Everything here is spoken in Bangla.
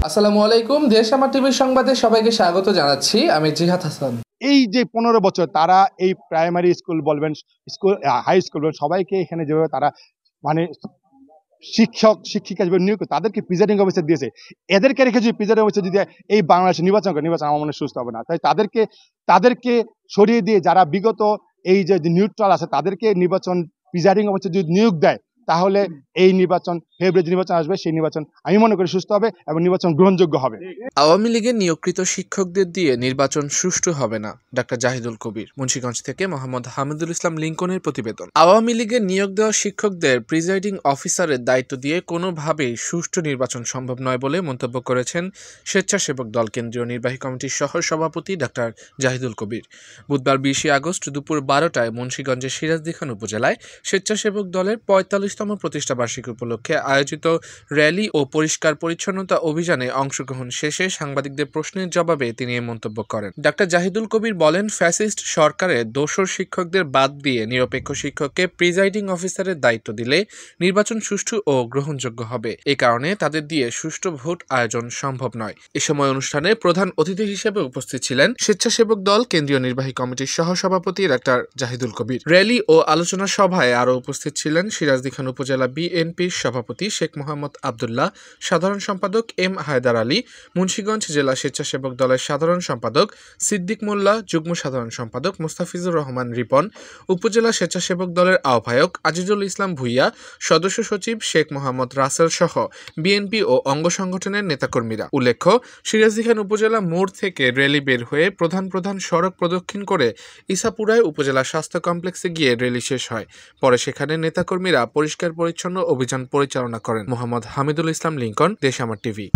আসসালামু আলাইকুম। দেশ আমার টিভির সংবাদে সবাইকে স্বাগত জানাচ্ছি। আমি জিহাদ হাসান। এই যে ১৫ বছর তারা এই প্রাইমারি স্কুল বলবেন, স্কুল হাই স্কুল বলবেন, সবাইকে এখানে যেভাবে তারা মানে শিক্ষিকা যেভাবে নিয়োগ করে তাদেরকে প্রিজাইডিং অফিসার দিয়েছে। এদেরকে রেখে যদি প্রিজাইডিং অফিসার যদি এই বাংলাদেশে নির্বাচন করে, নির্বাচন আমার মনে হয় সুস্থ হবে না। তাই তাদেরকে সরিয়ে দিয়ে যারা বিগত এই যে নিউট্রাল আছে তাদেরকে নির্বাচন প্রিজাইডিং অফিসার যদি নিয়োগ দেয়, তাহলে এই নির্বাচন ফেব্রুয়ারি নির্বাচন আসবে, সেই নির্বাচন আমি মনে করি সুস্থ হবে এবং নির্বাচন গ্রহণযোগ্য হবে। আওয়ামী লীগের নিয়োগকৃত শিক্ষকদের দিয়ে নির্বাচন সুষ্ঠু হবে না, ডাক্তার জাহিদুল কবির। মুন্সিগঞ্জ থেকে মোহাম্মদ হামিদুল ইসলাম লিঙ্কনের প্রতিবেদন। আওয়ামী লীগের নিয়োগ দেওয়া শিক্ষকদের প্রিজাইডিং অফিসারের দায়িত্ব দিয়ে কোনোভাবেই সুষ্ঠু নির্বাচন সম্ভব নয় বলে মন্তব্য করেছেন স্বেচ্ছাসেবক দল কেন্দ্রীয় নির্বাহী কমিটির সহ সভাপতি ডাক্তার জাহিদুল কবির। বুধবার ২০ আগস্ট দুপুর ১২টায় মুন্সিগঞ্জের সিরাজদিখান উপজেলায় স্বেচ্ছাসেবক দলের ৪৫তম প্রতিষ্ঠাবার্ষিকী উপলক্ষে আয়োজিত র্যালি ও পরিষ্কার পরিচ্ছন্নতা অভিযানে অংশগ্রহণ শেষে সাংবাদিকদের প্রশ্নের জবাবে তিনি এই মন্তব্য করেন। ডাক্তার জাহিদুল কবির বলেন, ফ্যাসিস্ট সরকারের দোসর শিক্ষকদের বাদ দিয়ে নিরপেক্ষ শিক্ষককে প্রিজাইডিং অফিসারের দায়িত্ব দিলে নির্বাচন সুষ্ঠু ও গ্রহণযোগ্য হবে। এ কারণে তাদের দিয়ে সুষ্ঠু ভোট আয়োজন সম্ভব নয়। এ সময় অনুষ্ঠানে প্রধান অতিথি হিসেবে উপস্থিত ছিলেন স্বেচ্ছাসেবক দল কেন্দ্রীয় নির্বাহী কমিটির সহ সভাপতি ডাক্তার জাহিদুল কবির। র্যালি ও আলোচনা সভায় আরও উপস্থিত ছিলেন সিরাজদিখান উপজেলা বিএনপির সভাপতি শেখ মোহাম্মদ আবদুল্লাহ, সাধারণ সম্পাদক এম হায়দার আলী, মুন্সিগঞ্জ জেলা স্বেচ্ছাসেবক দলের সাধারণ সম্পাদক সিদ্দিক মোল্লা, যুগ্ম সাধারণ সম্পাদক মুস্তাফিজুর রহমান রিপন, উপজেলা স্বেচ্ছাসেবক দলের আহ্বায়ক আজিজুল ইসলাম ভূঁইয়া, সদস্য সচিব শেখ মোহাম্মদ রাসেল সহ বিএনপি ও অঙ্গ সংগঠনের নেতাকর্মীরা। উল্লেখ্য, সিরাজদিখান উপজেলা মোড় থেকে র্যালি বের হয়ে প্রধান সড়ক প্রদক্ষিণ করে ইসাপুরায় উপজেলা স্বাস্থ্য কমপ্লেক্সে গিয়ে র্যালি শেষ হয়। পরে সেখানে নেতাকর্মীরা পরিষ্কার পরিচ্ছন্ন অভিযান পরিচালনা করেন। মোহাম্মদ হামিদুল ইসলাম লিঙ্কন, দেশ আমার টিভি।